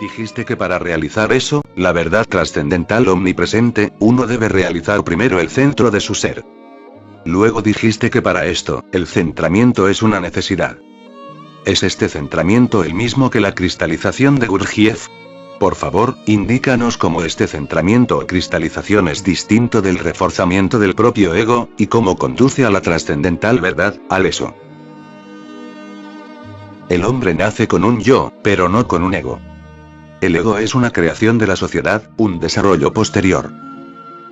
Dijiste que para realizar eso, la verdad trascendental omnipresente, uno debe realizar primero el centro de su ser. Luego dijiste que para esto, el centramiento es una necesidad. ¿Es este centramiento el mismo que la cristalización de Gurdjieff? Por favor, indícanos cómo este centramiento o cristalización es distinto del reforzamiento del propio ego, y cómo conduce a la trascendental verdad, al eso. El hombre nace con un yo, pero no con un ego. El ego es una creación de la sociedad, un desarrollo posterior.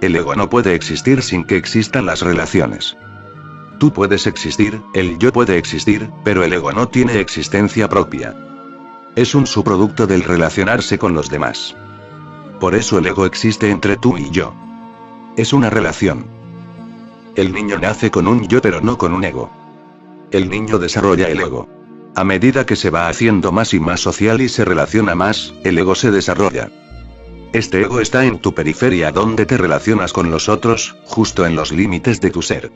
El ego no puede existir sin que existan las relaciones. Tú puedes existir, el yo puede existir, pero el ego no tiene existencia propia. Es un subproducto del relacionarse con los demás. Por eso el ego existe entre tú y yo. Es una relación. El niño nace con un yo pero no con un ego. El niño desarrolla el ego. A medida que se va haciendo más y más social y se relaciona más, el ego se desarrolla. Este ego está en tu periferia donde te relacionas con los otros, justo en los límites de tu ser.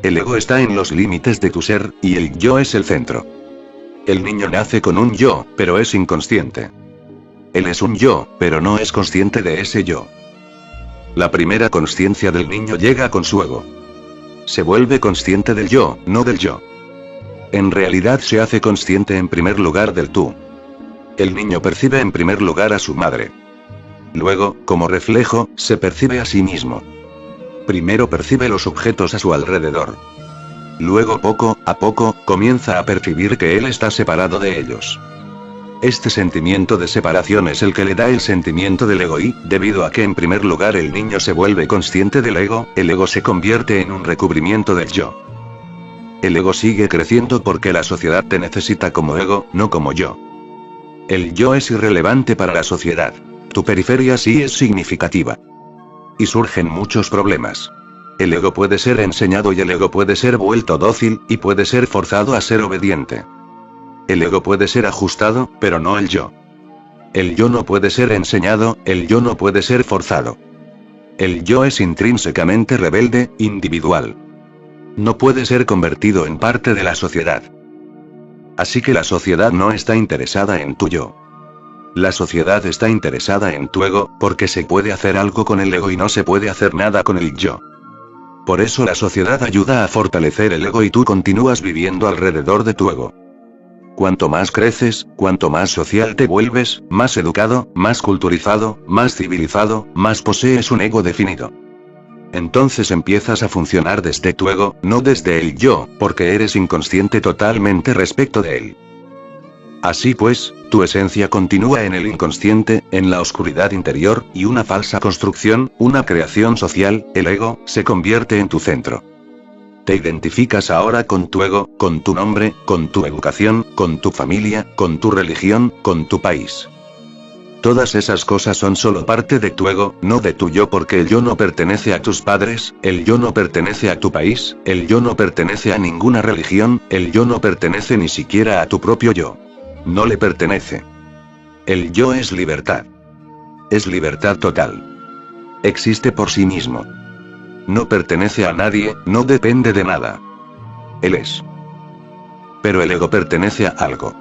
El ego está en los límites de tu ser, y el yo es el centro. El niño nace con un yo, pero es inconsciente. Él es un yo, pero no es consciente de ese yo. La primera consciencia del niño llega con su ego. Se vuelve consciente del yo, no del yo. En realidad se hace consciente en primer lugar del tú. El niño percibe en primer lugar a su madre. Luego, como reflejo, se percibe a sí mismo. Primero percibe los objetos a su alrededor. Luego poco a poco, comienza a percibir que él está separado de ellos. Este sentimiento de separación es el que le da el sentimiento del ego y, debido a que en primer lugar el niño se vuelve consciente del ego, el ego se convierte en un recubrimiento del yo. El ego sigue creciendo porque la sociedad te necesita como ego, no como yo. El yo es irrelevante para la sociedad. Tu periferia sí es significativa. Y surgen muchos problemas. El ego puede ser enseñado y el ego puede ser vuelto dócil, y puede ser forzado a ser obediente. El ego puede ser ajustado, pero no el yo. El yo no puede ser enseñado, el yo no puede ser forzado. El yo es intrínsecamente rebelde, individual. No puede ser convertido en parte de la sociedad. Así que la sociedad no está interesada en tu yo. La sociedad está interesada en tu ego, porque se puede hacer algo con el ego y no se puede hacer nada con el yo. Por eso la sociedad ayuda a fortalecer el ego y tú continúas viviendo alrededor de tu ego. Cuanto más creces, cuanto más social te vuelves, más educado, más culturizado, más civilizado, más posees un ego definido. Entonces empiezas a funcionar desde tu ego, no desde el yo, porque eres inconsciente totalmente respecto de él. Así pues, tu esencia continúa en el inconsciente, en la oscuridad interior, y una falsa construcción, una creación social, el ego, se convierte en tu centro. Te identificas ahora con tu ego, con tu nombre, con tu educación, con tu familia, con tu religión, con tu país. Todas esas cosas son solo parte de tu ego, no de tu yo, porque el yo no pertenece a tus padres, el yo no pertenece a tu país, el yo no pertenece a ninguna religión, el yo no pertenece ni siquiera a tu propio yo. No le pertenece. El yo es libertad. Es libertad total. Existe por sí mismo. No pertenece a nadie, no depende de nada. Él es. Pero el ego pertenece a algo.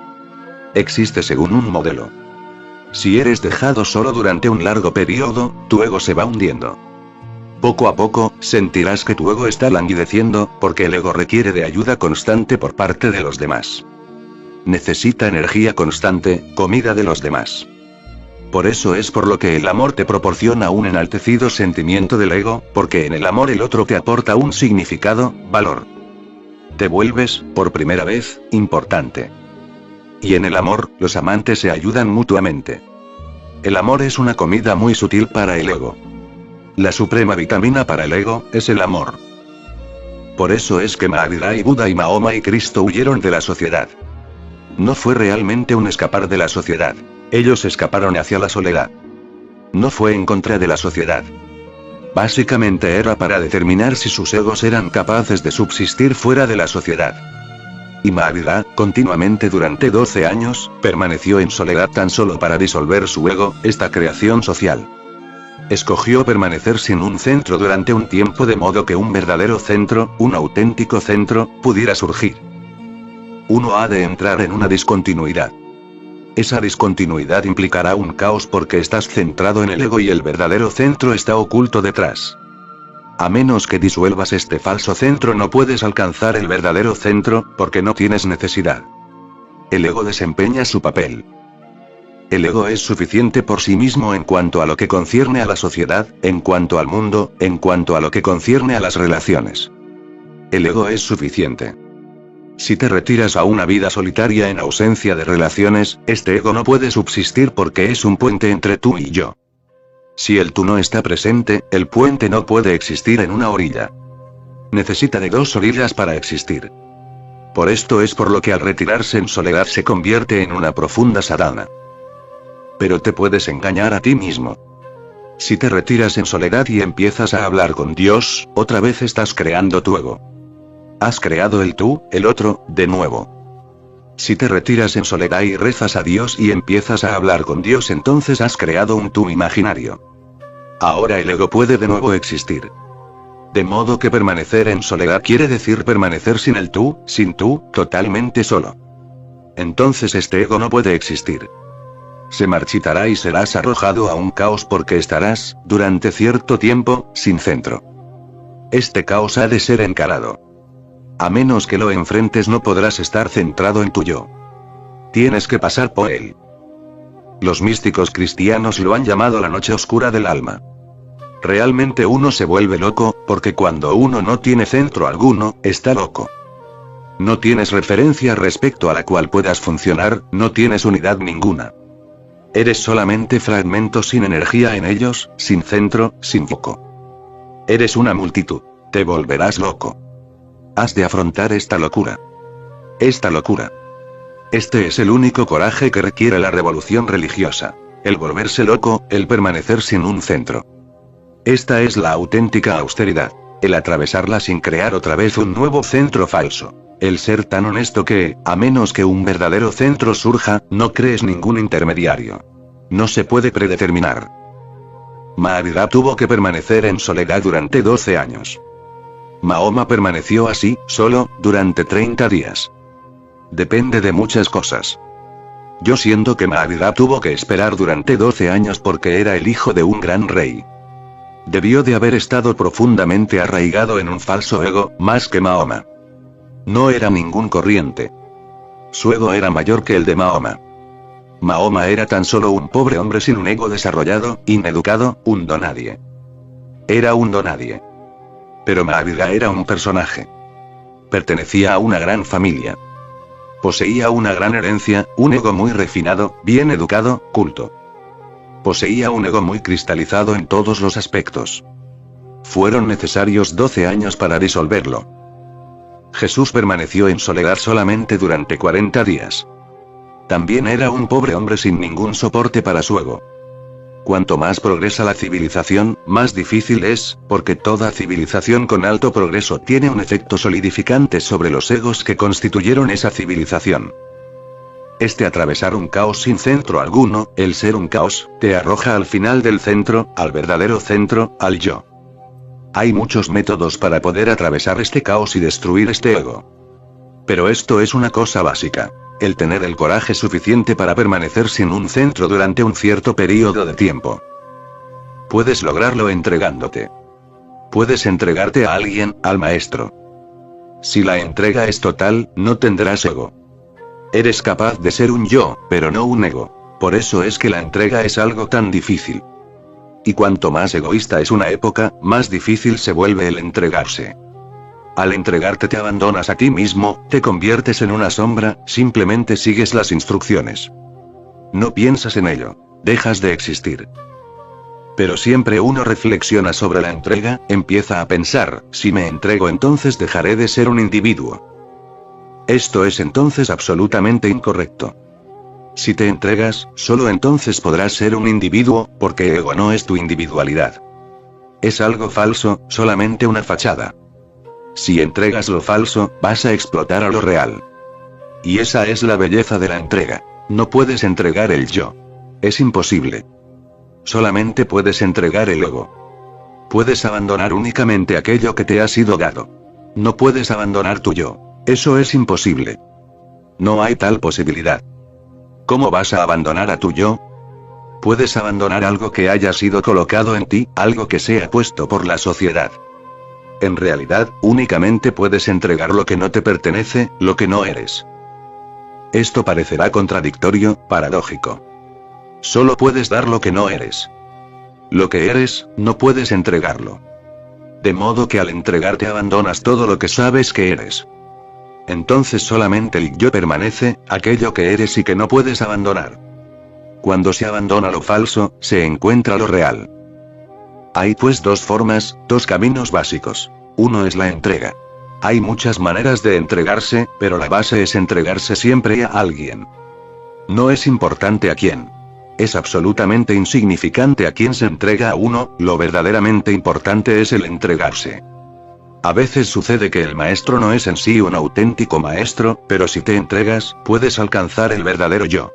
Existe según un modelo. Si eres dejado solo durante un largo periodo, tu ego se va hundiendo. Poco a poco, sentirás que tu ego está languideciendo, porque el ego requiere de ayuda constante por parte de los demás. Necesita energía constante, comida de los demás. Por eso es por lo que el amor te proporciona un enaltecido sentimiento del ego, porque en el amor el otro te aporta un significado, valor. Te vuelves, por primera vez, importante. Y en el amor, los amantes se ayudan mutuamente. El amor es una comida muy sutil para el ego. La suprema vitamina para el ego, es el amor. Por eso es que Mahavira y Buda y Mahoma y Cristo huyeron de la sociedad. No fue realmente un escapar de la sociedad. Ellos escaparon hacia la soledad. No fue en contra de la sociedad. Básicamente era para determinar si sus egos eran capaces de subsistir fuera de la sociedad. Y Mahavira, continuamente durante 12 años, permaneció en soledad tan solo para disolver su ego, esta creación social. Escogió permanecer sin un centro durante un tiempo de modo que un verdadero centro, un auténtico centro, pudiera surgir. Uno ha de entrar en una discontinuidad. Esa discontinuidad implicará un caos porque estás centrado en el ego y el verdadero centro está oculto detrás. A menos que disuelvas este falso centro no puedes alcanzar el verdadero centro, porque no tienes necesidad. El ego desempeña su papel. El ego es suficiente por sí mismo en cuanto a lo que concierne a la sociedad, en cuanto al mundo, en cuanto a lo que concierne a las relaciones. El ego es suficiente. Si te retiras a una vida solitaria en ausencia de relaciones, este ego no puede subsistir porque es un puente entre tú y yo. Si el tú no está presente, el puente no puede existir en una orilla. Necesita de dos orillas para existir. Por esto es por lo que al retirarse en soledad se convierte en una profunda sadhana. Pero te puedes engañar a ti mismo. Si te retiras en soledad y empiezas a hablar con Dios, otra vez estás creando tu ego. Has creado el tú, el otro, de nuevo. Si te retiras en soledad y rezas a Dios y empiezas a hablar con Dios, entonces has creado un tú imaginario. Ahora el ego puede de nuevo existir. De modo que permanecer en soledad quiere decir permanecer sin el tú, totalmente solo. Entonces este ego no puede existir. Se marchitará y serás arrojado a un caos porque estarás, durante cierto tiempo, sin centro. Este caos ha de ser encarado. A menos que lo enfrentes no podrás estar centrado en tu yo. Tienes que pasar por él. Los místicos cristianos lo han llamado la noche oscura del alma. Realmente uno se vuelve loco, porque cuando uno no tiene centro alguno, está loco. No tienes referencia respecto a la cual puedas funcionar, no tienes unidad ninguna. Eres solamente fragmentos sin energía en ellos, sin centro, sin foco. Eres una multitud. Te volverás loco. Has de afrontar esta locura. Esta locura. Este es el único coraje que requiere la revolución religiosa. El volverse loco, el permanecer sin un centro. Esta es la auténtica austeridad. El atravesarla sin crear otra vez un nuevo centro falso. El ser tan honesto que, a menos que un verdadero centro surja, no crees ningún intermediario. No se puede predeterminar. Mahavira tuvo que permanecer en soledad durante 12 años. Mahoma permaneció así, solo, durante 30 días. Depende de muchas cosas. Yo siento que Mahavira tuvo que esperar durante 12 años porque era el hijo de un gran rey. Debió de haber estado profundamente arraigado en un falso ego, más que Mahoma. No era ningún corriente. Su ego era mayor que el de Mahoma. Mahoma era tan solo un pobre hombre sin un ego desarrollado, ineducado, un donadie. Era un donadie. Pero Mahavira era un personaje. Pertenecía a una gran familia. Poseía una gran herencia, un ego muy refinado, bien educado, culto. Poseía un ego muy cristalizado en todos los aspectos. Fueron necesarios 12 años para disolverlo. Jesús permaneció en soledad solamente durante 40 días. También era un pobre hombre sin ningún soporte para su ego. Cuanto más progresa la civilización, más difícil es, porque toda civilización con alto progreso tiene un efecto solidificante sobre los egos que constituyeron esa civilización. Atravesar un caos sin centro alguno, el ser un caos, te arroja al final del centro, al verdadero centro, al yo. Hay muchos métodos para poder atravesar este caos y destruir este ego. Pero esto es una cosa básica. El tener el coraje suficiente para permanecer sin un centro durante un cierto periodo de tiempo. Puedes lograrlo entregándote. Puedes entregarte a alguien, al maestro. Si la entrega es total, no tendrás ego. Eres capaz de ser un yo, pero no un ego. Por eso es que la entrega es algo tan difícil. Y cuanto más egoísta es una época, más difícil se vuelve el entregarse. Al entregarte te abandonas a ti mismo, te conviertes en una sombra, simplemente sigues las instrucciones. No piensas en ello, dejas de existir. Pero siempre uno reflexiona sobre la entrega, empieza a pensar, si me entrego entonces dejaré de ser un individuo. Esto es entonces absolutamente incorrecto. Si te entregas, solo entonces podrás ser un individuo, porque ego no es tu individualidad. Es algo falso, solamente una fachada. Si entregas lo falso, vas a explotar a lo real. Y esa es la belleza de la entrega. No puedes entregar el yo. Es imposible. Solamente puedes entregar el ego. Puedes abandonar únicamente aquello que te ha sido dado. No puedes abandonar tu yo. Eso es imposible. No hay tal posibilidad. ¿Cómo vas a abandonar a tu yo? Puedes abandonar algo que haya sido colocado en ti, algo que sea puesto por la sociedad. En realidad, únicamente puedes entregar lo que no te pertenece, lo que no eres. Esto parecerá contradictorio, paradójico. Solo puedes dar lo que no eres. Lo que eres, no puedes entregarlo. De modo que al entregarte abandonas todo lo que sabes que eres. Entonces solamente el yo permanece, aquello que eres y que no puedes abandonar. Cuando se abandona lo falso, se encuentra lo real. Hay pues dos formas, dos caminos básicos. Uno es la entrega. Hay muchas maneras de entregarse, pero la base es entregarse siempre a alguien. No es importante a quién. Es absolutamente insignificante a quién se entrega a uno, lo verdaderamente importante es el entregarse. A veces sucede que el maestro no es en sí un auténtico maestro, pero si te entregas, puedes alcanzar el verdadero yo.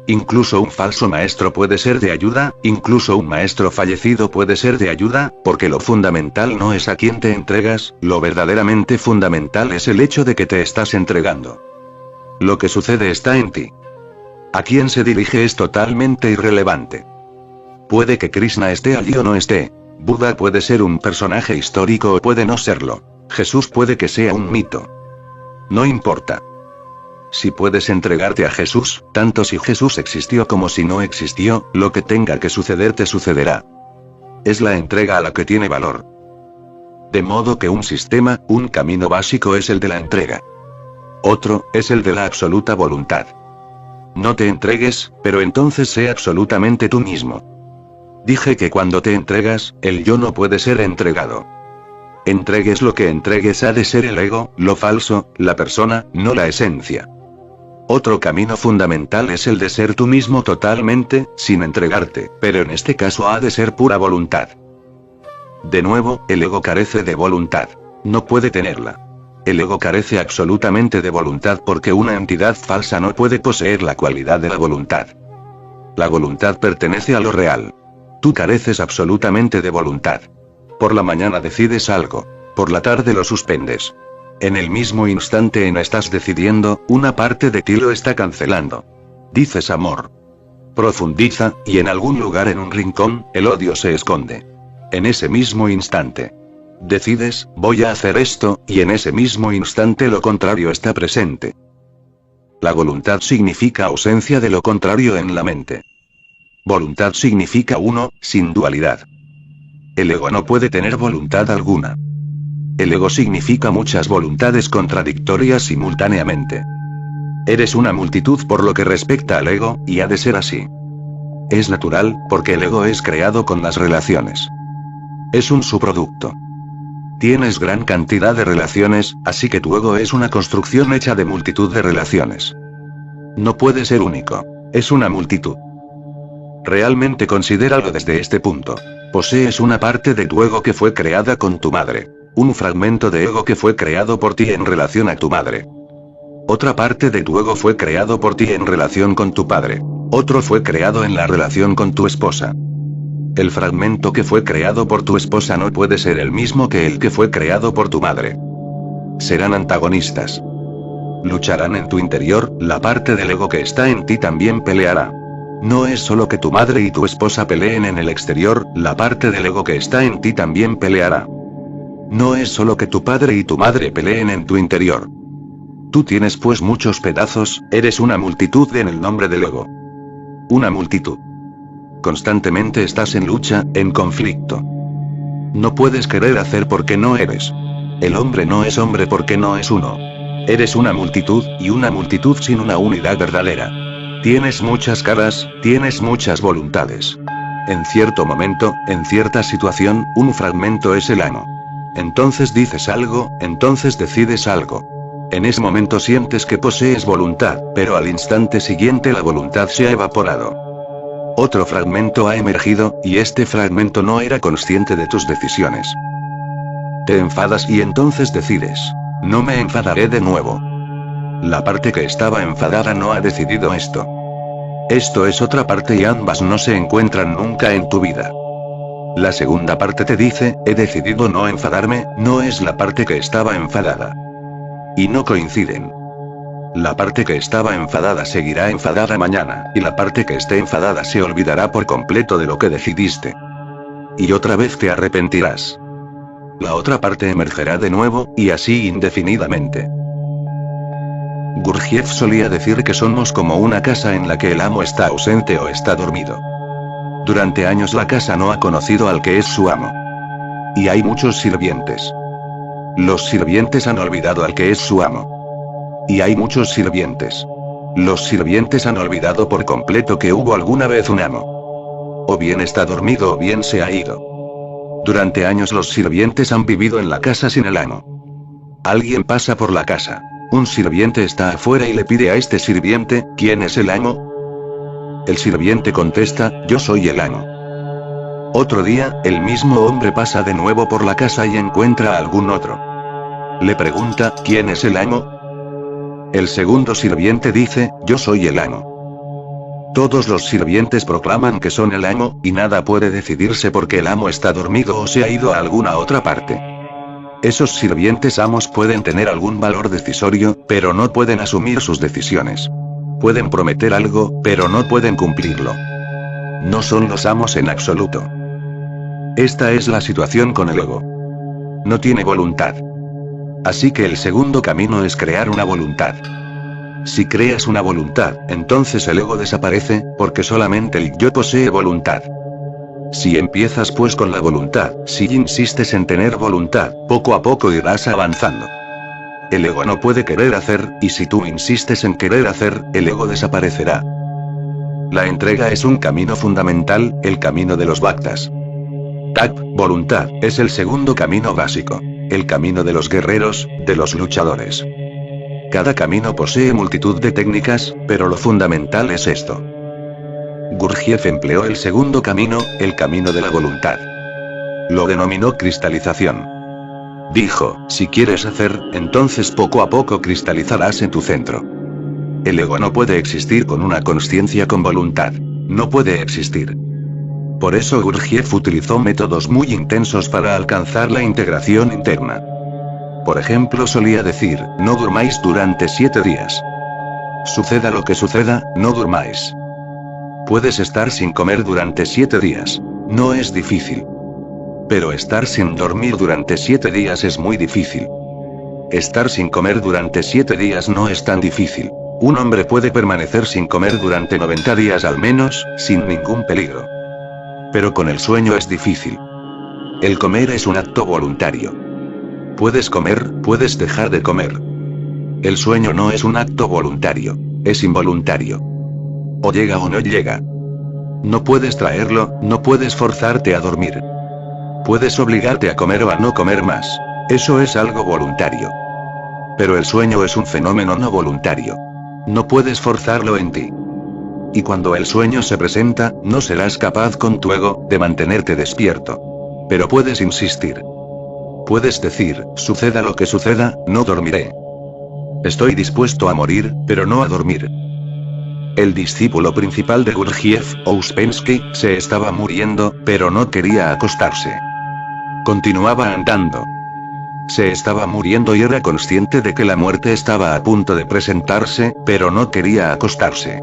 Incluso un falso maestro puede ser de ayuda, incluso un maestro fallecido puede ser de ayuda, porque lo fundamental no es a quién te entregas, lo verdaderamente fundamental es el hecho de que te estás entregando. Lo que sucede está en ti. A quién se dirige es totalmente irrelevante. Puede que Krishna esté allí o no esté. Buda puede ser un personaje histórico o puede no serlo. Jesús puede que sea un mito. No importa. Si puedes entregarte a Jesús, tanto si Jesús existió como si no existió, lo que tenga que suceder te sucederá. Es la entrega a la que tiene valor. De modo que un sistema, un camino básico es el de la entrega. Otro, es el de la absoluta voluntad. No te entregues, pero entonces sé absolutamente tú mismo. Dije que cuando te entregas, el yo no puede ser entregado. Entregues lo que entregues ha de ser el ego, lo falso, la persona, no la esencia. Otro camino fundamental es el de ser tú mismo totalmente, sin entregarte, pero en este caso ha de ser pura voluntad. De nuevo, el ego carece de voluntad. No puede tenerla. El ego carece absolutamente de voluntad porque una entidad falsa no puede poseer la cualidad de la voluntad. La voluntad pertenece a lo real. Tú careces absolutamente de voluntad. Por la mañana decides algo. Por la tarde lo suspendes. En el mismo instante en estás decidiendo, una parte de ti lo está cancelando. Dices amor. Profundiza, y en algún lugar en un rincón, el odio se esconde. En ese mismo instante. Decides, voy a hacer esto, y en ese mismo instante lo contrario está presente. La voluntad significa ausencia de lo contrario en la mente. Voluntad significa uno, sin dualidad. El ego no puede tener voluntad alguna. El ego significa muchas voluntades contradictorias simultáneamente. Eres una multitud por lo que respecta al ego, y ha de ser así. Es natural, porque el ego es creado con las relaciones. Es un subproducto. Tienes gran cantidad de relaciones, así que tu ego es una construcción hecha de multitud de relaciones. No puede ser único. Es una multitud. Realmente considéralo desde este punto. Posees una parte de tu ego que fue creada con tu madre. Un fragmento de ego que fue creado por ti en relación a tu madre. Otra parte de tu ego fue creado por ti en relación con tu padre. Otro fue creado en la relación con tu esposa. El fragmento que fue creado por tu esposa no puede ser el mismo que el que fue creado por tu madre. Serán antagonistas. Lucharán en tu interior, la parte del ego que está en ti también peleará. No es solo que tu madre y tu esposa peleen en el exterior, la parte del ego que está en ti también peleará. No es solo que tu padre y tu madre peleen en tu interior. Tú tienes pues muchos pedazos, eres una multitud en el nombre del ego. Una multitud. Constantemente estás en lucha, en conflicto. No puedes querer hacer porque no eres. El hombre no es hombre porque no es uno. Eres una multitud, y una multitud sin una unidad verdadera. Tienes muchas caras, tienes muchas voluntades. En cierto momento, en cierta situación, un fragmento es el amo. Entonces dices algo, entonces decides algo. En ese momento sientes que posees voluntad, pero al instante siguiente la voluntad se ha evaporado. Otro fragmento ha emergido, y este fragmento no era consciente de tus decisiones. Te enfadas y entonces decides. No me enfadaré de nuevo. La parte que estaba enfadada no ha decidido esto. Esto es otra parte y ambas no se encuentran nunca en tu vida. La segunda parte te dice, he decidido no enfadarme, no es la parte que estaba enfadada. Y no coinciden. La parte que estaba enfadada seguirá enfadada mañana, y la parte que esté enfadada se olvidará por completo de lo que decidiste. Y otra vez te arrepentirás. La otra parte emergerá de nuevo, y así indefinidamente. Gurdjieff solía decir que somos como una casa en la que el amo está ausente o está dormido. Durante años la casa no ha conocido al que es su amo. Y hay muchos sirvientes. Los sirvientes han olvidado al que es su amo. Y hay muchos sirvientes. Los sirvientes han olvidado por completo que hubo alguna vez un amo. O bien está dormido o bien se ha ido. Durante años los sirvientes han vivido en la casa sin el amo. Alguien pasa por la casa. Un sirviente está afuera y le pide a este sirviente, ¿quién es el amo? El sirviente contesta, yo soy el amo. Otro día, el mismo hombre pasa de nuevo por la casa y encuentra a algún otro. Le pregunta, ¿quién es el amo? El segundo sirviente dice, yo soy el amo. Todos los sirvientes proclaman que son el amo, y nada puede decidirse porque el amo está dormido o se ha ido a alguna otra parte. Esos sirvientes amos pueden tener algún valor decisorio, pero no pueden asumir sus decisiones. Pueden prometer algo, pero no pueden cumplirlo. No son los amos en absoluto. Esta es la situación con el ego. No tiene voluntad. Así que el segundo camino es crear una voluntad. Si creas una voluntad, entonces el ego desaparece, porque solamente el yo posee voluntad. Si empiezas pues con la voluntad, si insistes en tener voluntad, poco a poco irás avanzando. El ego no puede querer hacer, y si tú insistes en querer hacer, el ego desaparecerá. La entrega es un camino fundamental, el camino de los bhaktas. Tak, voluntad, es el segundo camino básico. El camino de los guerreros, de los luchadores. Cada camino posee multitud de técnicas, pero lo fundamental es esto. Gurdjieff empleó el segundo camino, el camino de la voluntad. Lo denominó cristalización. Dijo, si quieres hacer, entonces poco a poco cristalizarás en tu centro. El ego no puede existir con una consciencia con voluntad. No puede existir. Por eso Gurdjieff utilizó métodos muy intensos para alcanzar la integración interna. Por ejemplo, solía decir, no durmáis durante 7 días. Suceda lo que suceda, no durmáis. Puedes estar sin comer durante 7 días. No es difícil. Pero estar sin dormir durante 7 días es muy difícil. Estar sin comer durante 7 días no es tan difícil. Un hombre puede permanecer sin comer durante 90 días al menos, sin ningún peligro. Pero con el sueño es difícil. El comer es un acto voluntario. Puedes comer, puedes dejar de comer. El sueño no es un acto voluntario. Es involuntario. O llega o no llega. No puedes traerlo, no puedes forzarte a dormir. Puedes obligarte a comer o a no comer más. Eso es algo voluntario. Pero el sueño es un fenómeno no voluntario. No puedes forzarlo en ti. Y cuando el sueño se presenta, no serás capaz con tu ego, de mantenerte despierto. Pero puedes insistir. Puedes decir, suceda lo que suceda, no dormiré. Estoy dispuesto a morir, pero no a dormir. El discípulo principal de Gurdjieff, Ouspensky, se estaba muriendo, pero no quería acostarse. Continuaba andando. Se estaba muriendo y era consciente de que la muerte estaba a punto de presentarse, pero no quería acostarse.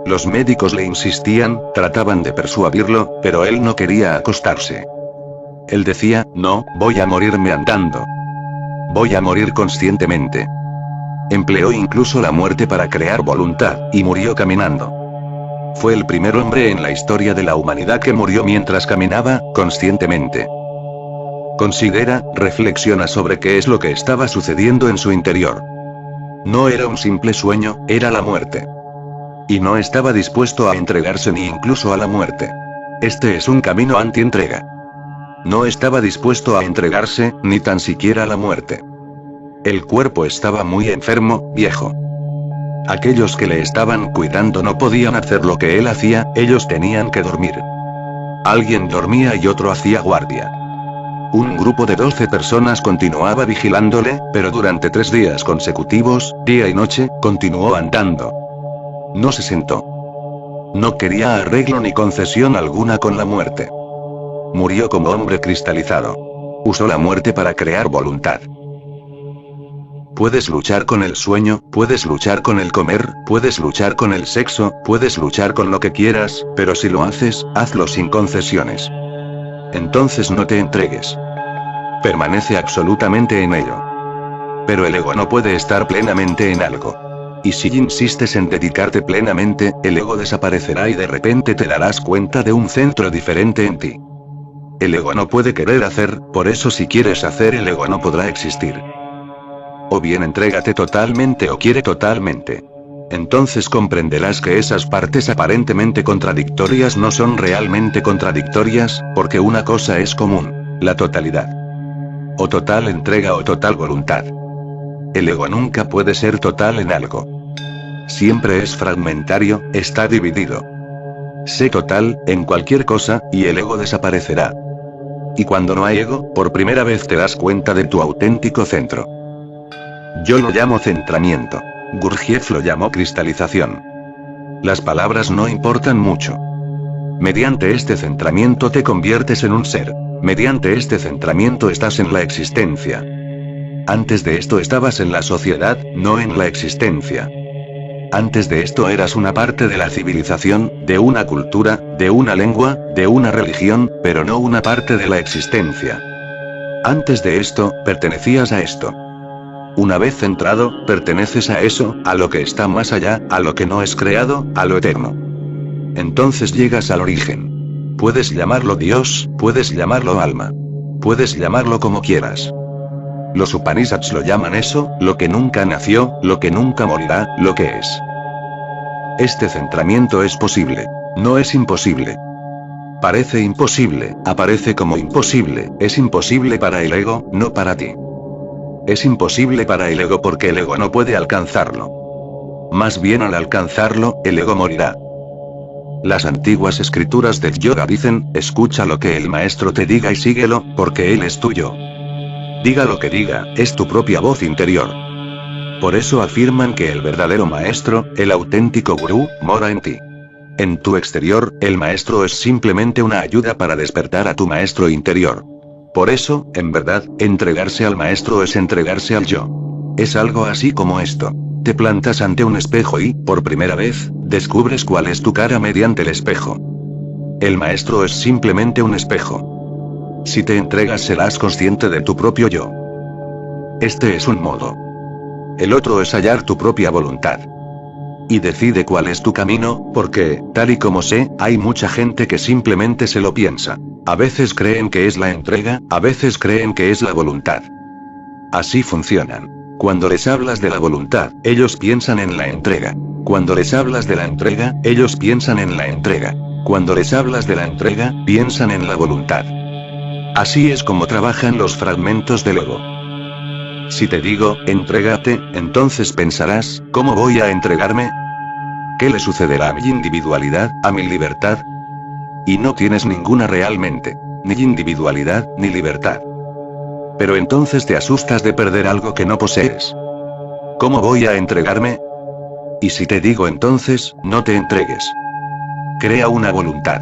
Los médicos le insistían, trataban de persuadirlo, pero él no quería acostarse. Él decía, no, voy a morirme andando. Voy a morir conscientemente. Empleó incluso la muerte para crear voluntad, y murió caminando. Fue el primer hombre en la historia de la humanidad que murió mientras caminaba, conscientemente. Considera, reflexiona sobre qué es lo que estaba sucediendo en su interior. No era un simple sueño, era la muerte. Y no estaba dispuesto a entregarse ni incluso a la muerte. Este es un camino anti-entrega. No estaba dispuesto a entregarse, ni tan siquiera a la muerte. El cuerpo estaba muy enfermo, viejo. Aquellos que le estaban cuidando no podían hacer lo que él hacía, ellos tenían que dormir. Alguien dormía y otro hacía guardia. Un grupo de 12 personas continuaba vigilándole, pero durante 3 días consecutivos, día y noche, continuó andando. No se sentó. No quería arreglo ni concesión alguna con la muerte. Murió como hombre cristalizado. Usó la muerte para crear voluntad. Puedes luchar con el sueño, puedes luchar con el comer, puedes luchar con el sexo, puedes luchar con lo que quieras, pero si lo haces, hazlo sin concesiones. Entonces no te entregues. Permanece absolutamente en ello. Pero el ego no puede estar plenamente en algo. Y si insistes en dedicarte plenamente, el ego desaparecerá y de repente te darás cuenta de un centro diferente en ti. El ego no puede querer hacer, por eso si quieres hacer el ego no podrá existir. O bien entrégate totalmente o quiere totalmente. Entonces comprenderás que esas partes aparentemente contradictorias no son realmente contradictorias, porque una cosa es común, la totalidad. O total entrega o total voluntad. El ego nunca puede ser total en algo. Siempre es fragmentario, está dividido. Sé total, en cualquier cosa, y el ego desaparecerá. Y cuando no hay ego, por primera vez te das cuenta de tu auténtico centro. Yo lo llamo centramiento. Gurdjieff lo llamó cristalización. Las palabras no importan mucho. Mediante este centramiento te conviertes en un ser. Mediante este centramiento estás en la existencia. Antes de esto estabas en la sociedad, no en la existencia. Antes de esto eras una parte de la civilización, de una cultura, de una lengua, de una religión, pero no una parte de la existencia. Antes de esto, pertenecías a esto. Una vez centrado, perteneces a eso, a lo que está más allá, a lo que no es creado, a lo eterno. Entonces llegas al origen. Puedes llamarlo Dios, puedes llamarlo alma. Puedes llamarlo como quieras. Los Upanishads lo llaman eso, lo que nunca nació, lo que nunca morirá, lo que es. Este centramiento es posible. No es imposible. Parece imposible, aparece como imposible, es imposible para el ego, no para ti. Es imposible para el ego porque el ego no puede alcanzarlo. Más bien al alcanzarlo, el ego morirá. Las antiguas escrituras del yoga dicen, escucha lo que el maestro te diga y síguelo, porque él es tuyo. Diga lo que diga, es tu propia voz interior. Por eso afirman que el verdadero maestro, el auténtico gurú, mora en ti. En tu exterior, el maestro es simplemente una ayuda para despertar a tu maestro interior. Por eso, en verdad, entregarse al maestro es entregarse al yo. Es algo así como esto. Te plantas ante un espejo y, por primera vez, descubres cuál es tu cara mediante el espejo. El maestro es simplemente un espejo. Si te entregas serás consciente de tu propio yo. Este es un modo. El otro es hallar tu propia voluntad. Y decide cuál es tu camino, porque, tal y como sé, hay mucha gente que simplemente se lo piensa. A veces creen que es la entrega, a veces creen que es la voluntad. Así funcionan. Cuando les hablas de la voluntad, ellos piensan en la entrega. Cuando les hablas de la entrega, ellos piensan en la entrega. Cuando les hablas de la entrega, piensan en la voluntad. Así es como trabajan los fragmentos del ego. Si te digo, entrégate, entonces pensarás, ¿cómo voy a entregarme? ¿Qué le sucederá a mi individualidad, a mi libertad? Y no tienes ninguna realmente. Ni individualidad, ni libertad. Pero entonces te asustas de perder algo que no posees. ¿Cómo voy a entregarme? Y si te digo entonces, no te entregues. Crea una voluntad.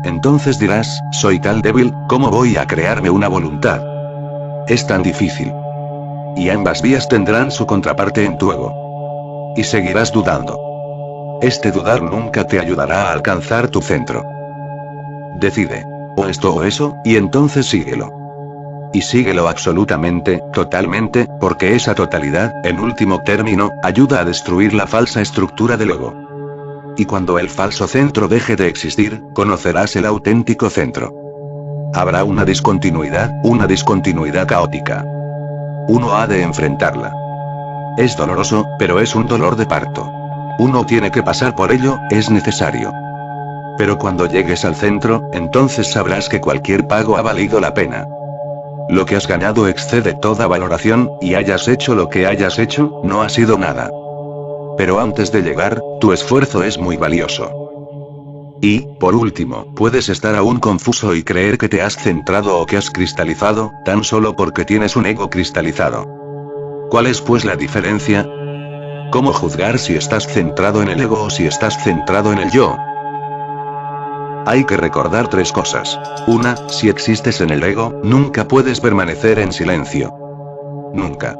Entonces dirás, soy tan débil, ¿cómo voy a crearme una voluntad? Es tan difícil. Y ambas vías tendrán su contraparte en tu ego. Y seguirás dudando. Este dudar nunca te ayudará a alcanzar tu centro. Decide. O esto o eso, y entonces síguelo. Y síguelo absolutamente, totalmente, porque esa totalidad, en último término, ayuda a destruir la falsa estructura del ego. Y cuando el falso centro deje de existir, conocerás el auténtico centro. Habrá una discontinuidad caótica. Uno ha de enfrentarla. Es doloroso, pero es un dolor de parto. Uno tiene que pasar por ello, es necesario. Pero cuando llegues al centro, entonces sabrás que cualquier pago ha valido la pena. Lo que has ganado excede toda valoración, y hayas hecho lo que hayas hecho, no ha sido nada. Pero antes de llegar, tu esfuerzo es muy valioso. Y, por último, puedes estar aún confuso y creer que te has centrado o que has cristalizado, tan solo porque tienes un ego cristalizado. ¿Cuál es pues la diferencia? ¿Cómo juzgar si estás centrado en el ego o si estás centrado en el yo? Hay que recordar tres cosas. Una, si existes en el ego, nunca puedes permanecer en silencio. Nunca.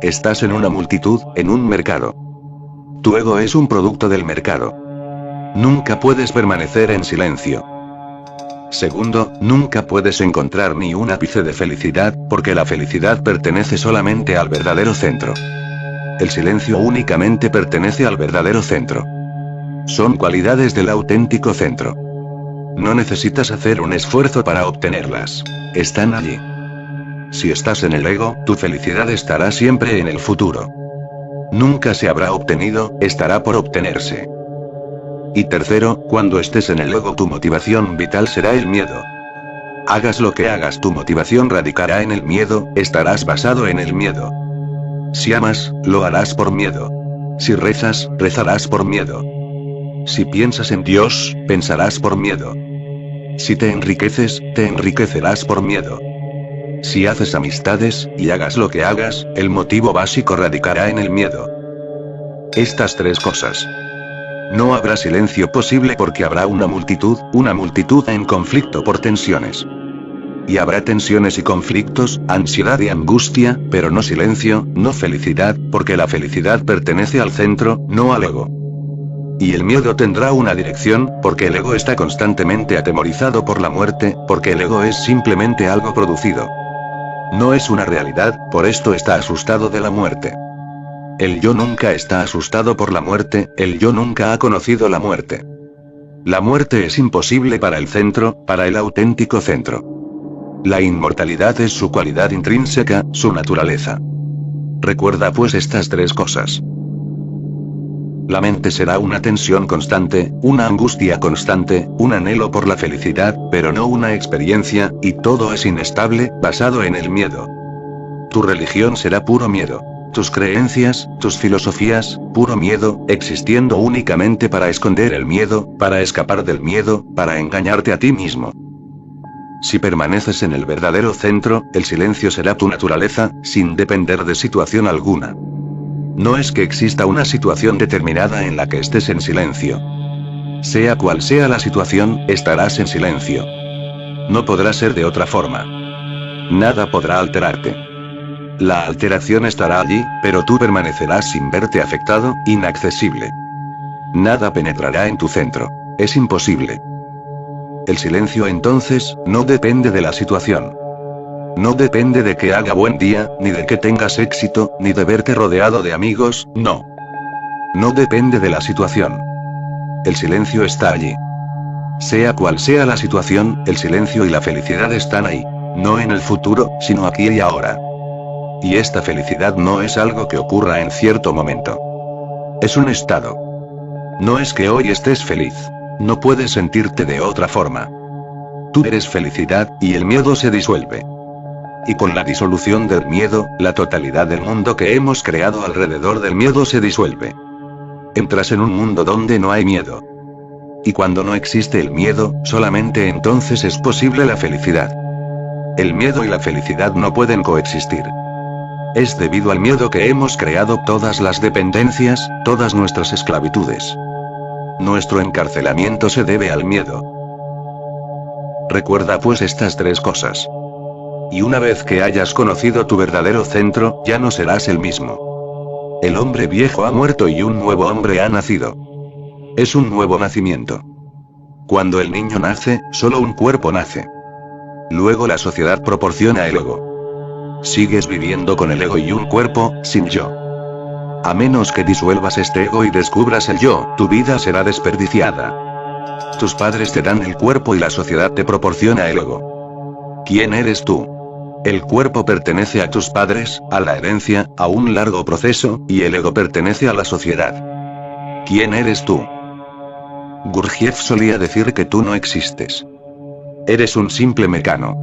Estás en una multitud, en un mercado. Tu ego es un producto del mercado. Nunca puedes permanecer en silencio. Segundo, nunca puedes encontrar ni un ápice de felicidad, porque la felicidad pertenece solamente al verdadero centro. El silencio únicamente pertenece al verdadero centro. Son cualidades del auténtico centro. No necesitas hacer un esfuerzo para obtenerlas. Están allí. Si estás en el ego, tu felicidad estará siempre en el futuro. Nunca se habrá obtenido, estará por obtenerse. Y tercero, cuando estés en el ego, tu motivación vital será el miedo. Hagas lo que hagas, tu motivación radicará en el miedo, estarás basado en el miedo. Si amas, lo harás por miedo. Si rezas, rezarás por miedo. Si piensas en Dios, pensarás por miedo. Si te enriqueces, te enriquecerás por miedo. Si haces amistades, y hagas lo que hagas, el motivo básico radicará en el miedo. Estas tres cosas. No habrá silencio posible porque habrá una multitud en conflicto por tensiones. Y habrá tensiones y conflictos, ansiedad y angustia, pero no silencio, no felicidad, porque la felicidad pertenece al centro, no al ego. Y el miedo tendrá una dirección, porque el ego está constantemente atemorizado por la muerte, porque el ego es simplemente algo producido. No es una realidad, por esto está asustado de la muerte. El yo nunca está asustado por la muerte, el yo nunca ha conocido la muerte. La muerte es imposible para el centro, para el auténtico centro. La inmortalidad es su cualidad intrínseca, su naturaleza. Recuerda pues estas tres cosas. La mente será una tensión constante, una angustia constante, un anhelo por la felicidad, pero no una experiencia, y todo es inestable, basado en el miedo. Tu religión será puro miedo. Tus creencias, tus filosofías, puro miedo, existiendo únicamente para esconder el miedo, para escapar del miedo, para engañarte a ti mismo. Si permaneces en el verdadero centro, el silencio será tu naturaleza, sin depender de situación alguna. No es que exista una situación determinada en la que estés en silencio. Sea cual sea la situación, estarás en silencio. No podrá ser de otra forma. Nada podrá alterarte. La alteración estará allí, pero tú permanecerás sin verte afectado, inaccesible. Nada penetrará en tu centro. Es imposible. El silencio entonces, no depende de la situación. No depende de que haga buen día, ni de que tengas éxito, ni de verte rodeado de amigos, no. No depende de la situación. El silencio está allí. Sea cual sea la situación, el silencio y la felicidad están ahí. No en el futuro, sino aquí y ahora. Y esta felicidad no es algo que ocurra en cierto momento. Es un estado. No es que hoy estés feliz. No puedes sentirte de otra forma. Tú eres felicidad, y el miedo se disuelve. Y con la disolución del miedo, la totalidad del mundo que hemos creado alrededor del miedo se disuelve. Entras en un mundo donde no hay miedo. Y cuando no existe el miedo, solamente entonces es posible la felicidad. El miedo y la felicidad no pueden coexistir. Es debido al miedo que hemos creado todas las dependencias, todas nuestras esclavitudes. Nuestro encarcelamiento se debe al miedo. Recuerda pues estas tres cosas. Y una vez que hayas conocido tu verdadero centro, ya no serás el mismo. El hombre viejo ha muerto y un nuevo hombre ha nacido. Es un nuevo nacimiento. Cuando el niño nace, solo un cuerpo nace. Luego la sociedad proporciona el ego. Sigues viviendo con el ego y un cuerpo, sin yo. A menos que disuelvas este ego y descubras el yo, tu vida será desperdiciada. Tus padres te dan el cuerpo y la sociedad te proporciona el ego. ¿Quién eres tú? El cuerpo pertenece a tus padres, a la herencia, a un largo proceso, y el ego pertenece a la sociedad. ¿Quién eres tú? Gurdjieff solía decir que tú no existes. Eres un simple mecano.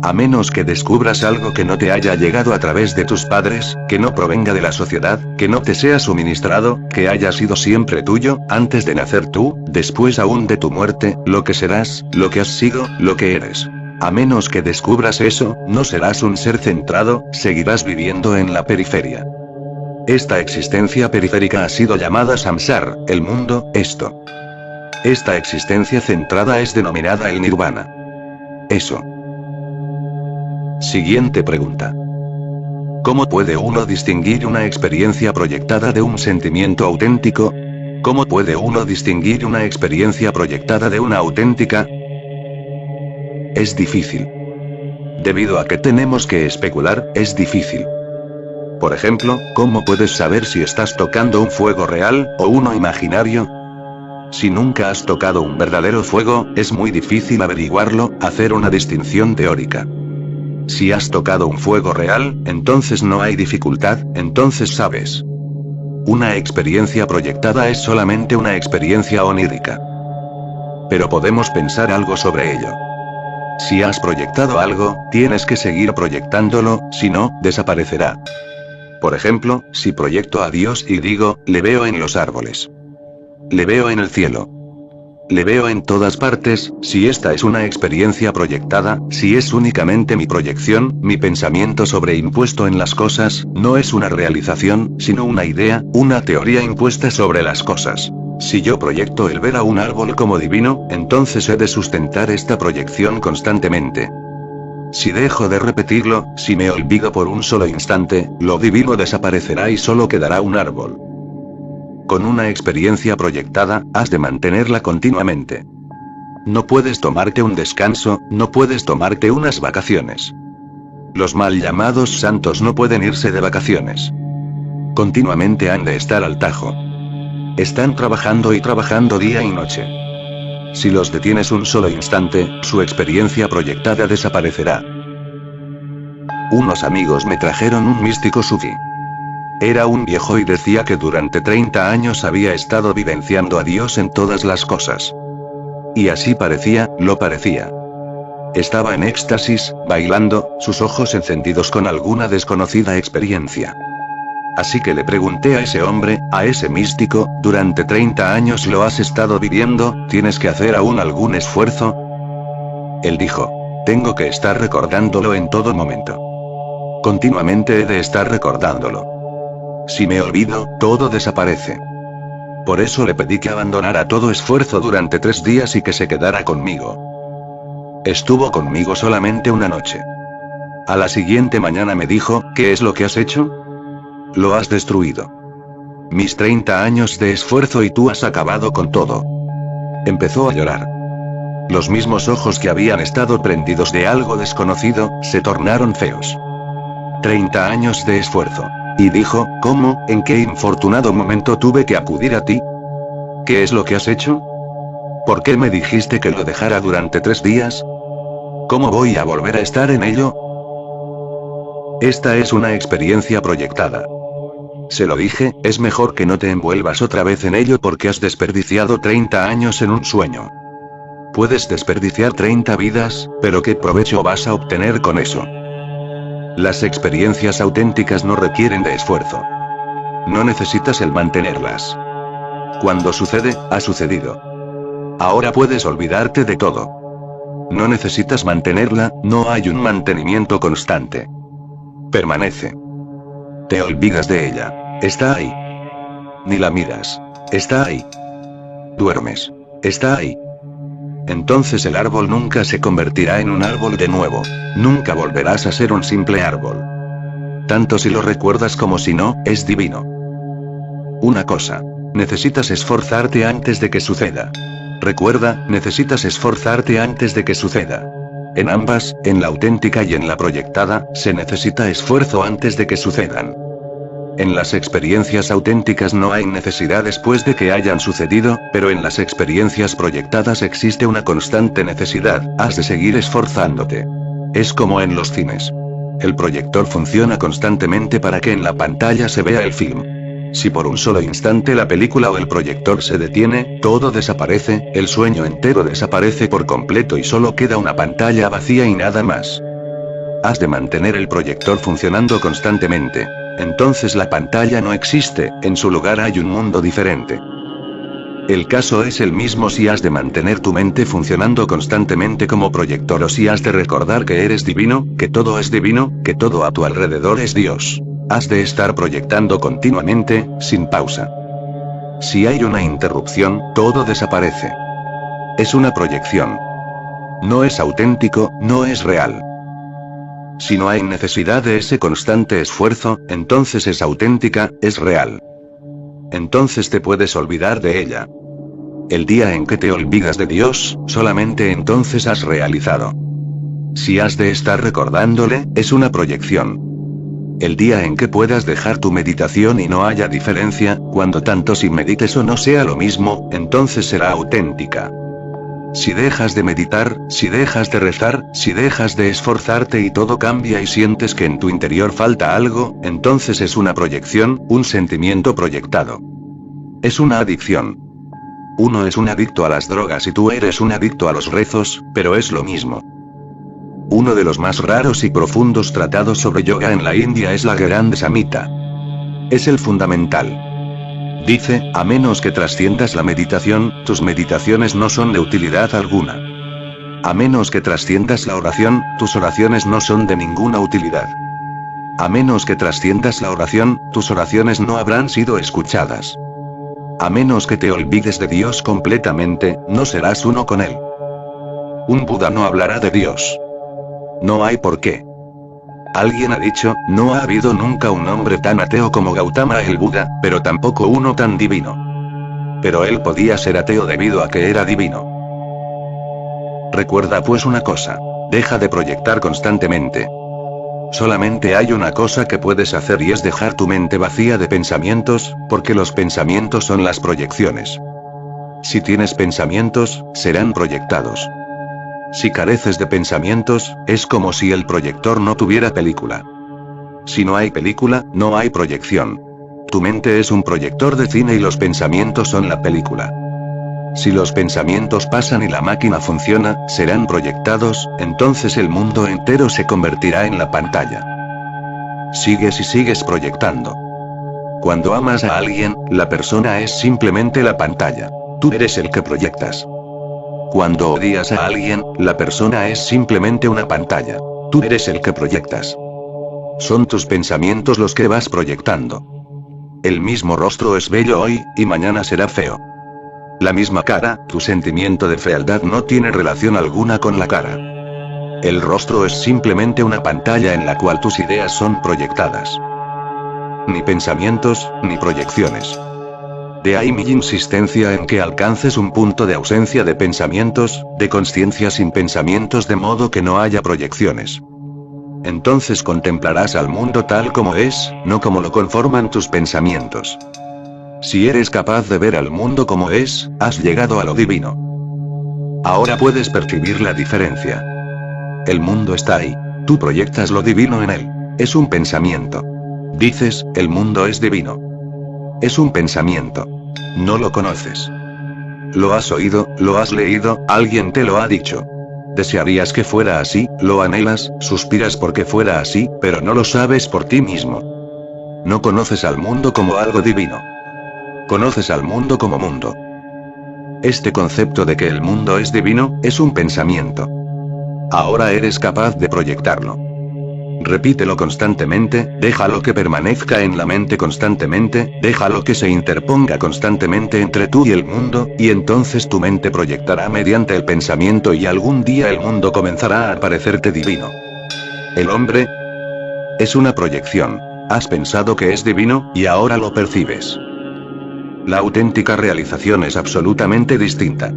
A menos que descubras algo que no te haya llegado a través de tus padres, que no provenga de la sociedad, que no te sea suministrado, que haya sido siempre tuyo, antes de nacer tú, después aún de tu muerte, lo que serás, lo que has sido, lo que eres. A menos que descubras eso, no serás un ser centrado, seguirás viviendo en la periferia. Esta existencia periférica ha sido llamada samsara, el mundo, esto. Esta existencia centrada es denominada el nirvana. Eso. Siguiente pregunta. ¿Cómo puede uno distinguir una experiencia proyectada de un sentimiento auténtico? ¿Cómo puede uno distinguir una experiencia proyectada de una auténtica? Es difícil. Debido a que tenemos que especular, es difícil. Por ejemplo, ¿cómo puedes saber si estás tocando un fuego real, o uno imaginario? Si nunca has tocado un verdadero fuego, es muy difícil averiguarlo, hacer una distinción teórica. Si has tocado un fuego real, entonces no hay dificultad, entonces sabes. Una experiencia proyectada es solamente una experiencia onírica. Pero podemos pensar algo sobre ello. Si has proyectado algo, tienes que seguir proyectándolo, si no, desaparecerá. Por ejemplo, si proyecto a Dios y digo, le veo en los árboles. Le veo en el cielo. Le veo en todas partes, si esta es una experiencia proyectada, si es únicamente mi proyección, mi pensamiento sobreimpuesto en las cosas, no es una realización, sino una idea, una teoría impuesta sobre las cosas. Si yo proyecto el ver a un árbol como divino, entonces he de sustentar esta proyección constantemente. Si dejo de repetirlo, si me olvido por un solo instante, lo divino desaparecerá y solo quedará un árbol. Con una experiencia proyectada, has de mantenerla continuamente. No puedes tomarte un descanso, no puedes tomarte unas vacaciones. Los mal llamados santos no pueden irse de vacaciones. Continuamente han de estar al tajo. Están trabajando y trabajando día y noche. Si los detienes un solo instante, su experiencia proyectada desaparecerá. Unos amigos me trajeron un místico sufí. Era un viejo y decía que durante 30 años había estado vivenciando a Dios en todas las cosas. Y así parecía, lo parecía. Estaba en éxtasis, bailando, sus ojos encendidos con alguna desconocida experiencia. Así que le pregunté a ese hombre, a ese místico, ¿durante 30 años lo has estado viviendo? ¿Tienes que hacer aún algún esfuerzo? Él dijo, tengo que estar recordándolo en todo momento. Continuamente he de estar recordándolo. Si me olvido, todo desaparece. Por eso le pedí que abandonara todo esfuerzo durante 3 días y que se quedara conmigo. Estuvo conmigo solamente una noche. A la siguiente mañana me dijo, ¿qué es lo que has hecho? Lo has destruido. Mis 30 años de esfuerzo y tú has acabado con todo. Empezó a llorar. Los mismos ojos que habían estado prendidos de algo desconocido, se tornaron feos. 30 años de esfuerzo. Y dijo, ¿cómo? ¿En qué infortunado momento tuve que acudir a ti? ¿Qué es lo que has hecho? ¿Por qué me dijiste que lo dejara durante 3 días? ¿Cómo voy a volver a estar en ello? Esta es una experiencia proyectada. Se lo dije, es mejor que no te envuelvas otra vez en ello porque has desperdiciado 30 años en un sueño. Puedes desperdiciar 30 vidas, pero ¿qué provecho vas a obtener con eso? Las experiencias auténticas no requieren de esfuerzo. No necesitas el mantenerlas. Cuando sucede, ha sucedido. Ahora puedes olvidarte de todo. No necesitas mantenerla, no hay un mantenimiento constante. Permanece. Te olvidas de ella. Está ahí. Ni la miras. Está ahí. Duermes. Está ahí. Entonces el árbol nunca se convertirá en un árbol de nuevo. Nunca volverás a ser un simple árbol. Tanto si lo recuerdas como si no, es divino. Una cosa. Necesitas esforzarte antes de que suceda. Recuerda, necesitas esforzarte antes de que suceda. En ambas, en la auténtica y en la proyectada, se necesita esfuerzo antes de que sucedan. En las experiencias auténticas no hay necesidad después de que hayan sucedido, pero en las experiencias proyectadas existe una constante necesidad, has de seguir esforzándote. Es como en los cines. El proyector funciona constantemente para que en la pantalla se vea el film. Si por un solo instante la película o el proyector se detiene, todo desaparece, el sueño entero desaparece por completo y solo queda una pantalla vacía y nada más. Has de mantener el proyector funcionando constantemente. Entonces la pantalla no existe, en su lugar hay un mundo diferente. El caso es el mismo si has de mantener tu mente funcionando constantemente como proyector o si has de recordar que eres divino, que todo es divino, que todo a tu alrededor es Dios. Has de estar proyectando continuamente, sin pausa. Si hay una interrupción, todo desaparece. Es una proyección. No es auténtico, no es real. Si no hay necesidad de ese constante esfuerzo, entonces es auténtica, es real. Entonces te puedes olvidar de ella. El día en que te olvidas de Dios, solamente entonces has realizado. Si has de estar recordándole, es una proyección. El día en que puedas dejar tu meditación y no haya diferencia, cuando tanto si medites o no sea lo mismo, entonces será auténtica. Si dejas de meditar, si dejas de rezar, si dejas de esforzarte y todo cambia y sientes que en tu interior falta algo, entonces es una proyección, un sentimiento proyectado. Es una adicción. Uno es un adicto a las drogas y tú eres un adicto a los rezos, pero es lo mismo. Uno de los más raros y profundos tratados sobre yoga en la India es la Grande Samhita. Es el fundamental. Dice, a menos que trasciendas la meditación, tus meditaciones no son de utilidad alguna. A menos que trasciendas la oración, tus oraciones no son de ninguna utilidad. A menos que trasciendas la oración, tus oraciones no habrán sido escuchadas. A menos que te olvides de Dios completamente, no serás uno con Él. Un Buda no hablará de Dios. No hay por qué. Alguien ha dicho, no ha habido nunca un hombre tan ateo como Gautama el Buda, pero tampoco uno tan divino. Pero él podía ser ateo debido a que era divino. Recuerda pues una cosa. Deja de proyectar constantemente. Solamente hay una cosa que puedes hacer y es dejar tu mente vacía de pensamientos, porque los pensamientos son las proyecciones. Si tienes pensamientos, serán proyectados. Si careces de pensamientos, es como si el proyector no tuviera película. Si no hay película, no hay proyección. Tu mente es un proyector de cine y los pensamientos son la película. Si los pensamientos pasan y la máquina funciona, serán proyectados, entonces el mundo entero se convertirá en la pantalla. Sigues y sigues proyectando. Cuando amas a alguien, la persona es simplemente la pantalla. Tú eres el que proyectas. Cuando odias a alguien, la persona es simplemente una pantalla. Tú eres el que proyectas. Son tus pensamientos los que vas proyectando. El mismo rostro es bello hoy, y mañana será feo. La misma cara, tu sentimiento de fealdad no tiene relación alguna con la cara. El rostro es simplemente una pantalla en la cual tus ideas son proyectadas. Ni pensamientos, ni proyecciones. De ahí mi insistencia en que alcances un punto de ausencia de pensamientos, de consciencia sin pensamientos de modo que no haya proyecciones. Entonces contemplarás al mundo tal como es, no como lo conforman tus pensamientos. Si eres capaz de ver al mundo como es, has llegado a lo divino. Ahora puedes percibir la diferencia. El mundo está ahí. Tú proyectas lo divino en él. Es un pensamiento. Dices, el mundo es divino. Es un pensamiento. No lo conoces. Lo has oído, lo has leído, alguien te lo ha dicho. Desearías que fuera así, lo anhelas, suspiras porque fuera así, pero no lo sabes por ti mismo. No conoces al mundo como algo divino. Conoces al mundo como mundo. Este concepto de que el mundo es divino, es un pensamiento. Ahora eres capaz de proyectarlo. Repítelo constantemente, déjalo que permanezca en la mente constantemente, déjalo que se interponga constantemente entre tú y el mundo, y entonces tu mente proyectará mediante el pensamiento y algún día el mundo comenzará a parecerte divino. El hombre es una proyección. Has pensado que es divino, y ahora lo percibes. La auténtica realización es absolutamente distinta.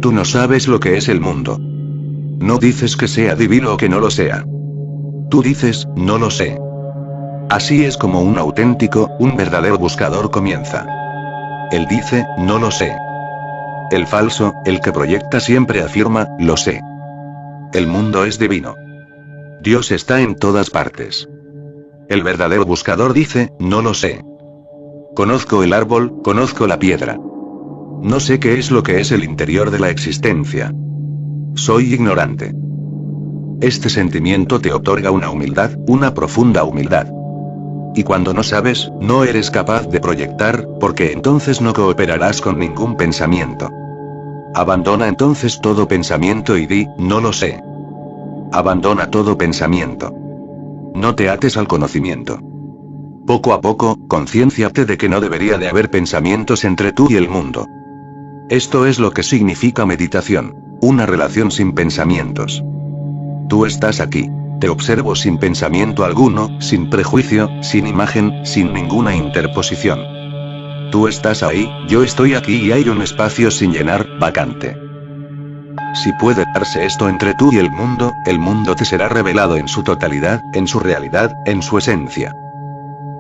Tú no sabes lo que es el mundo. No dices que sea divino o que no lo sea. Tú dices, no lo sé. Así es como un auténtico, un verdadero buscador comienza. Él dice, no lo sé. El falso, el que proyecta siempre afirma, lo sé. El mundo es divino. Dios está en todas partes. El verdadero buscador dice, no lo sé. Conozco el árbol, conozco la piedra. No sé qué es lo que es el interior de la existencia. Soy ignorante. Este sentimiento te otorga una humildad, una profunda humildad. Y cuando no sabes, no eres capaz de proyectar, porque entonces no cooperarás con ningún pensamiento. Abandona entonces todo pensamiento y di, no lo sé. Abandona todo pensamiento. No te ates al conocimiento. Poco a poco, concienciate de que no debería de haber pensamientos entre tú y el mundo. Esto es lo que significa meditación. Una relación sin pensamientos. Tú estás aquí. Te observo sin pensamiento alguno, sin prejuicio, sin imagen, sin ninguna interposición. Tú estás ahí, yo estoy aquí y hay un espacio sin llenar, vacante. Si puede darse esto entre tú y el mundo te será revelado en su totalidad, en su realidad, en su esencia.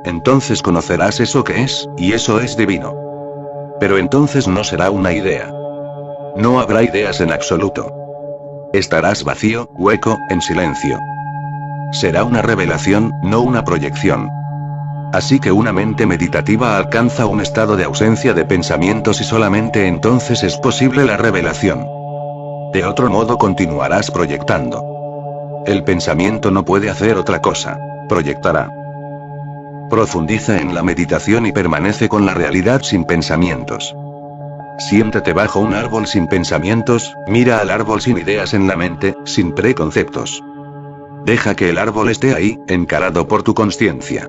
Entonces conocerás eso que es, y eso es divino. Pero entonces no será una idea. No habrá ideas en absoluto. Estarás vacío, hueco, en silencio. Será una revelación, no una proyección. Así que una mente meditativa alcanza un estado de ausencia de pensamientos y solamente entonces es posible la revelación. De otro modo continuarás proyectando. El pensamiento no puede hacer otra cosa. Proyectará. Profundiza en la meditación y permanece con la realidad sin pensamientos. Siéntate bajo un árbol sin pensamientos, mira al árbol sin ideas en la mente, sin preconceptos. Deja que el árbol esté ahí, encarado por tu conciencia.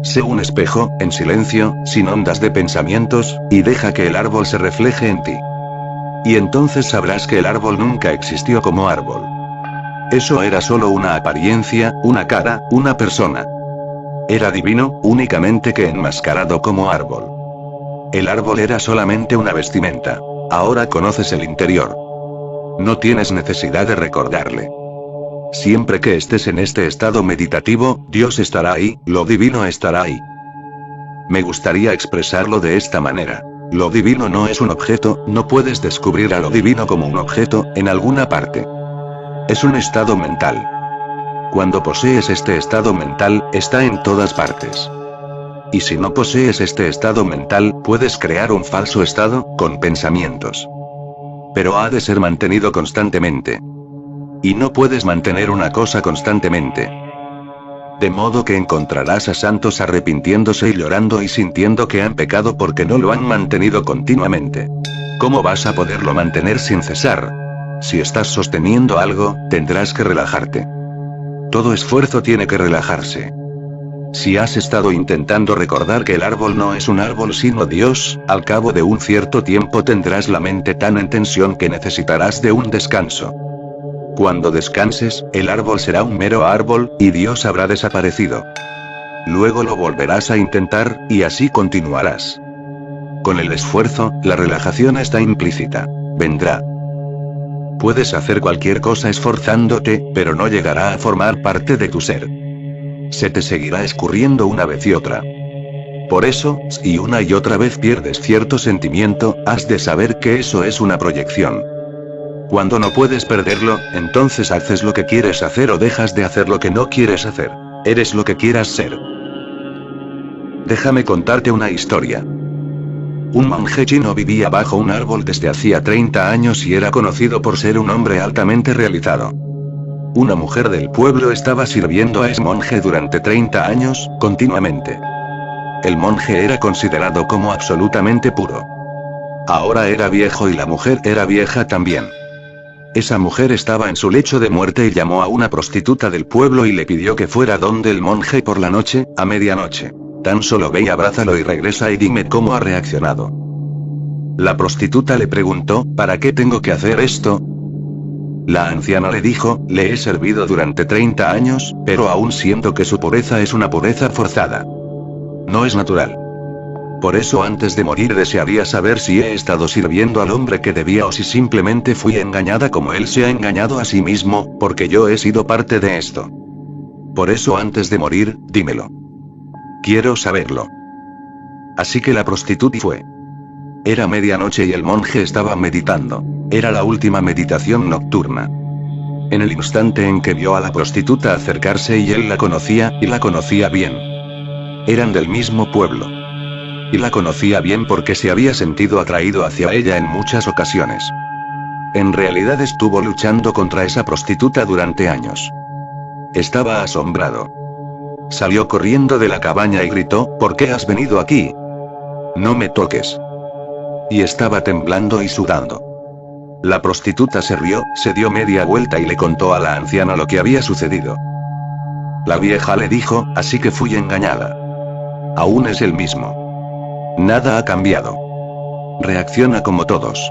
Sé un espejo, en silencio, sin ondas de pensamientos, y deja que el árbol se refleje en ti. Y entonces sabrás que el árbol nunca existió como árbol. Eso era solo una apariencia, una cara, una persona. Era divino, únicamente que enmascarado como árbol. El árbol era solamente una vestimenta. Ahora conoces el interior. No tienes necesidad de recordarle. Siempre que estés en este estado meditativo, Dios estará ahí, lo divino estará ahí. Me gustaría expresarlo de esta manera. Lo divino no es un objeto, no puedes descubrir a lo divino como un objeto, en alguna parte. Es un estado mental. Cuando posees este estado mental, está en todas partes. Y si no posees este estado mental, puedes crear un falso estado, con pensamientos. Pero ha de ser mantenido constantemente. Y no puedes mantener una cosa constantemente. De modo que encontrarás a santos arrepintiéndose y llorando y sintiendo que han pecado porque no lo han mantenido continuamente. ¿Cómo vas a poderlo mantener sin cesar? Si estás sosteniendo algo, tendrás que relajarte. Todo esfuerzo tiene que relajarse. Si has estado intentando recordar que el árbol no es un árbol sino Dios, al cabo de un cierto tiempo tendrás la mente tan en tensión que necesitarás de un descanso. Cuando descanses, el árbol será un mero árbol, y Dios habrá desaparecido. Luego lo volverás a intentar, y así continuarás. Con el esfuerzo, la relajación está implícita. Vendrá. Puedes hacer cualquier cosa esforzándote, pero no llegará a formar parte de tu ser. Se te seguirá escurriendo una vez y otra. Por eso, si una y otra vez pierdes cierto sentimiento, has de saber que eso es una proyección. Cuando no puedes perderlo, entonces haces lo que quieres hacer o dejas de hacer lo que no quieres hacer. Eres lo que quieras ser. Déjame contarte una historia. Un monje chino vivía bajo un árbol desde hacía 30 años y era conocido por ser un hombre altamente realizado. Una mujer del pueblo estaba sirviendo a ese monje durante 30 años, continuamente. El monje era considerado como absolutamente puro. Ahora era viejo y la mujer era vieja también. Esa mujer estaba en su lecho de muerte y llamó a una prostituta del pueblo y le pidió que fuera donde el monje por la noche, a medianoche. Tan solo ve y abrázalo y regresa y dime cómo ha reaccionado. La prostituta le preguntó, ¿para qué tengo que hacer esto? La anciana le dijo, le he servido durante 30 años, pero aún siento que su pureza es una pureza forzada. No es natural. Por eso antes de morir desearía saber si he estado sirviendo al hombre que debía o si simplemente fui engañada como él se ha engañado a sí mismo, porque yo he sido parte de esto. Por eso antes de morir, dímelo. Quiero saberlo. Así que la prostituta fue. Era medianoche y el monje estaba meditando. Era la última meditación nocturna. En el instante en que vio a la prostituta acercarse y él la conocía, y la conocía bien. Eran del mismo pueblo. Y la conocía bien porque se había sentido atraído hacia ella en muchas ocasiones. En realidad estuvo luchando contra esa prostituta durante años. Estaba asombrado. Salió corriendo de la cabaña y gritó, ¿por qué has venido aquí? No me toques. Y estaba temblando y sudando. La prostituta se rió, se dio media vuelta y le contó a la anciana lo que había sucedido. La vieja le dijo, así que fui engañada. Aún es el mismo. Nada ha cambiado. Reacciona como todos.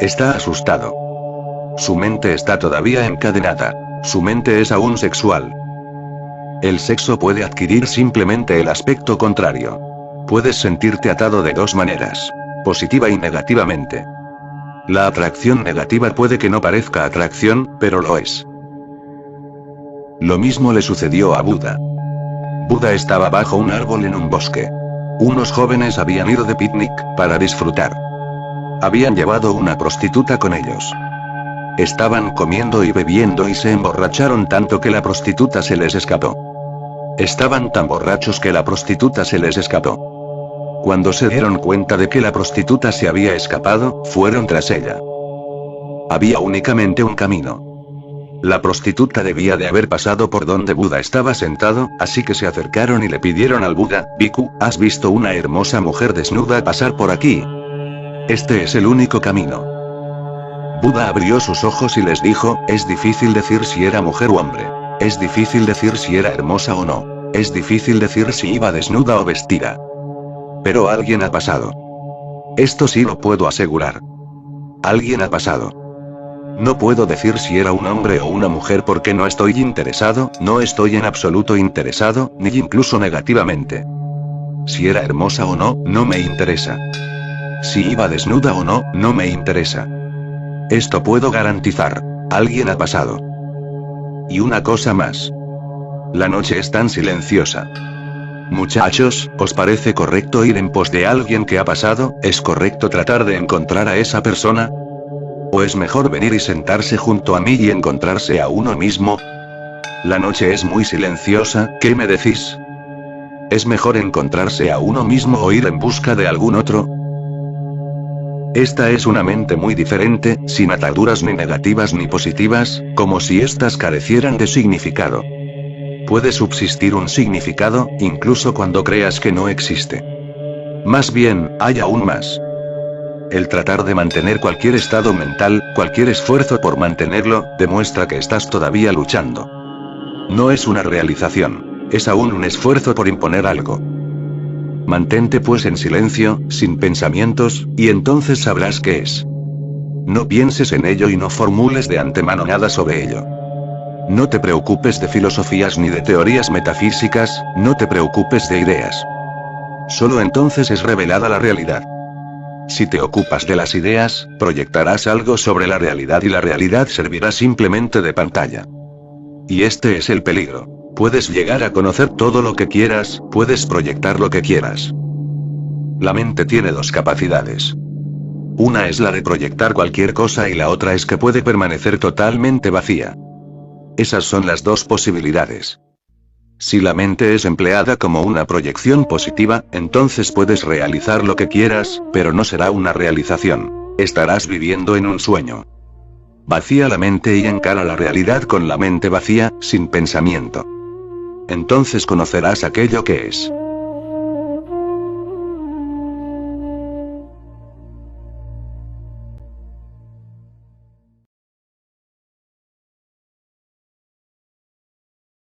Está asustado. Su mente está todavía encadenada. Su mente es aún sexual. El sexo puede adquirir simplemente el aspecto contrario. Puedes sentirte atado de dos maneras, positiva y negativamente. La atracción negativa puede que no parezca atracción, pero lo es. Lo mismo le sucedió a Buda. Buda estaba bajo un árbol en un bosque. Unos jóvenes habían ido de picnic, para disfrutar. Habían llevado una prostituta con ellos. Estaban comiendo y bebiendo y se emborracharon tanto que la prostituta se les escapó. Estaban tan borrachos que la prostituta se les escapó. Cuando se dieron cuenta de que la prostituta se había escapado, fueron tras ella. Había únicamente un camino. La prostituta debía de haber pasado por donde Buda estaba sentado, así que se acercaron y le pidieron al Buda: Bhikkhu, ¿has visto una hermosa mujer desnuda pasar por aquí? Este es el único camino. Buda abrió sus ojos y les dijo: es difícil decir si era mujer o hombre. Es difícil decir si era hermosa o no. Es difícil decir si iba desnuda o vestida. Pero alguien ha pasado. Esto sí lo puedo asegurar. Alguien ha pasado. No puedo decir si era un hombre o una mujer porque no estoy interesado, no estoy en absoluto interesado, ni incluso negativamente. Si era hermosa o no, no me interesa. Si iba desnuda o no, no me interesa. Esto puedo garantizar. Alguien ha pasado. Y una cosa más. La noche es tan silenciosa. Muchachos, ¿os parece correcto ir en pos de alguien que ha pasado? ¿Es correcto tratar de encontrar a esa persona? ¿O es mejor venir y sentarse junto a mí y encontrarse a uno mismo? La noche es muy silenciosa, ¿qué me decís? ¿Es mejor encontrarse a uno mismo o ir en busca de algún otro? Esta es una mente muy diferente, sin ataduras ni negativas ni positivas, como si éstas carecieran de significado. Puede subsistir un significado, incluso cuando creas que no existe. Más bien, hay aún más. El tratar de mantener cualquier estado mental, cualquier esfuerzo por mantenerlo, demuestra que estás todavía luchando. No es una realización, es aún un esfuerzo por imponer algo. Mantente pues en silencio, sin pensamientos, y entonces sabrás qué es. No pienses en ello y no formules de antemano nada sobre ello. No te preocupes de filosofías ni de teorías metafísicas, no te preocupes de ideas. Solo entonces es revelada la realidad. Si te ocupas de las ideas, proyectarás algo sobre la realidad y la realidad servirá simplemente de pantalla. Y este es el peligro. Puedes llegar a conocer todo lo que quieras, puedes proyectar lo que quieras. La mente tiene dos capacidades. Una es la de proyectar cualquier cosa y la otra es que puede permanecer totalmente vacía. Esas son las dos posibilidades. Si la mente es empleada como una proyección positiva, entonces puedes realizar lo que quieras, pero no será una realización. Estarás viviendo en un sueño. Vacía la mente y encara la realidad con la mente vacía, sin pensamiento. Entonces conocerás aquello que es.